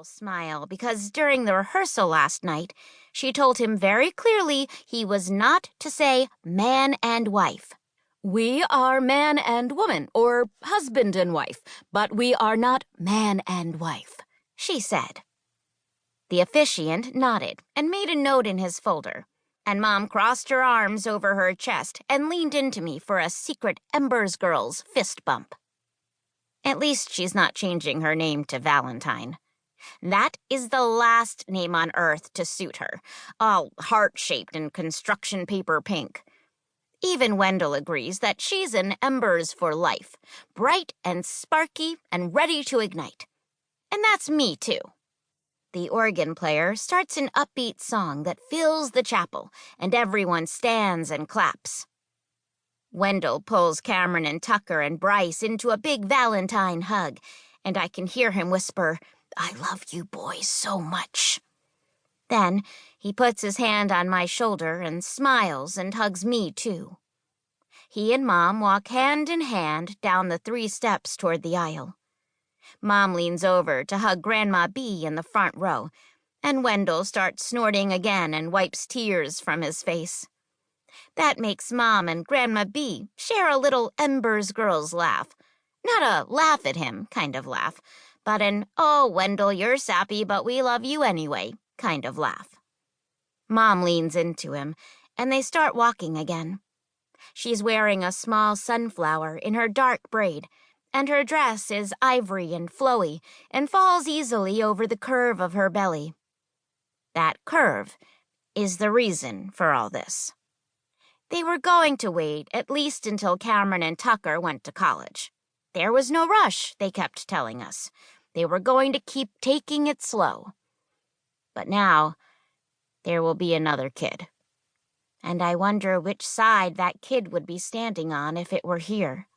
little smile because during the rehearsal last night, she told him very clearly he was not to say man and wife. "We are man and woman, or husband and wife, but we are not man and wife," she said. The officiant nodded and made a note in his folder, and Mom crossed her arms over her chest and leaned into me for a secret Embers Girls fist bump. At least she's not changing her name to Valentine. That is the last name on earth to suit her, all heart-shaped and construction paper pink. Even Wendell agrees that she's an Embers for life, bright and sparky and ready to ignite. And that's me, too. The organ player starts an upbeat song that fills the chapel, and everyone stands and claps. Wendell pulls Cameron and Tucker and Bryce into a big Valentine hug, and I can hear him whisper, "I love you boys so much." Then he puts his hand on my shoulder and smiles and hugs me, too. He and Mom walk hand in hand down the 3 steps toward the aisle. Mom leans over to hug Grandma B in the front row, and Wendell starts snorting again and wipes tears from his face. That makes Mom and Grandma B share a little Embers Girls laugh. Not a laugh at him kind of laugh, but an, "Oh, Wendell, you're sappy, but we love you anyway" kind of laugh. Mom leans into him, and they start walking again. She's wearing a small sunflower in her dark braid, and her dress is ivory and flowy and falls easily over the curve of her belly. That curve is the reason for all this. They were going to wait at least until Cameron and Tucker went to college. There was no rush, they kept telling us. They were going to keep taking it slow. But now, there will be another kid. And I wonder which side that kid would be standing on if it were here.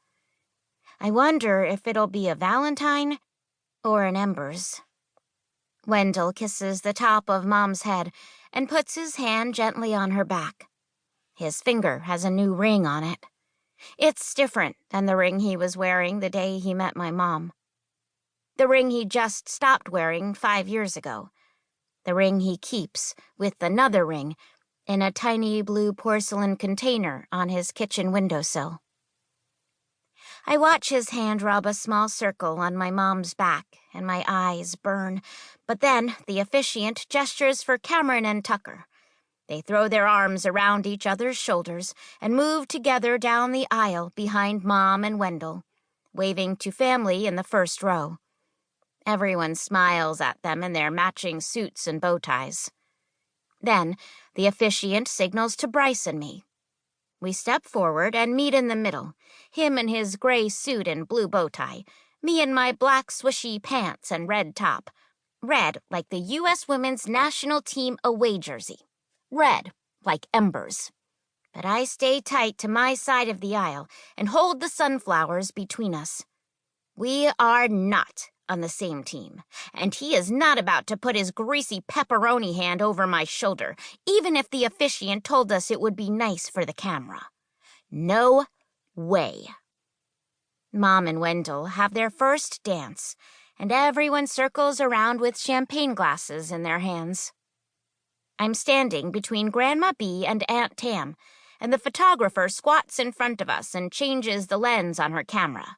I wonder if it'll be a Valentine or an Embers. Wendell kisses the top of Mom's head and puts his hand gently on her back. His finger has a new ring on it. It's different than the ring he was wearing the day he met my mom. The ring he just stopped wearing 5 years ago. The ring he keeps, with another ring, in a tiny blue porcelain container on his kitchen windowsill. I watch his hand rub a small circle on my mom's back, and my eyes burn. But then the officiant gestures for Cameron and Tucker. They throw their arms around each other's shoulders and move together down the aisle behind Mom and Wendell, waving to family in the first row. Everyone smiles at them in their matching suits and bow ties. Then the officiant signals to Bryce and me. We step forward and meet in the middle, him in his gray suit and blue bow tie, me in my black swishy pants and red top. Red like the U.S. Women's National Team away jersey. Red like embers. But I stay tight to my side of the aisle and hold the sunflowers between us. We are not on the same team, and he is not about to put his greasy pepperoni hand over my shoulder, even if the officiant told us it would be nice for the camera. No way. Mom and Wendell have their first dance, and everyone circles around with champagne glasses in their hands. I'm standing between Grandma B and Aunt Tam, and the photographer squats in front of us and changes the lens on her camera.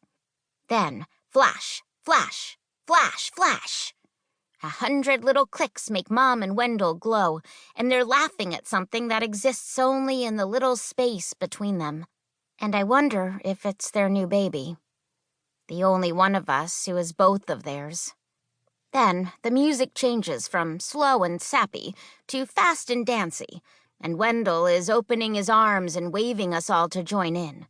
Then, flash, flash, flash, flash. 100 little clicks make Mom and Wendell glow, and they're laughing at something that exists only in the little space between them. And I wonder if it's their new baby. The only one of us who is both of theirs. Then the music changes from slow and sappy to fast and dancy, and Wendell is opening his arms and waving us all to join in.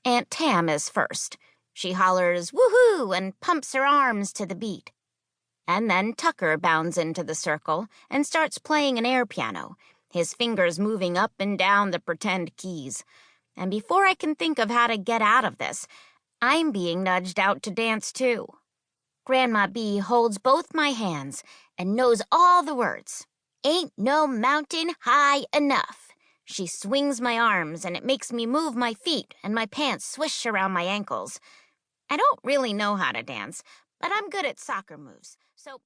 Aunt Tam is first. She hollers, "Woohoo!" and pumps her arms to the beat. And then Tucker bounds into the circle and starts playing an air piano, his fingers moving up and down the pretend keys. And before I can think of how to get out of this, I'm being nudged out to dance too. Grandma B holds both my hands and knows all the words. Ain't no mountain high enough. She swings my arms and it makes me move my feet and my pants swish around my ankles. I don't really know how to dance, but I'm good at soccer moves, so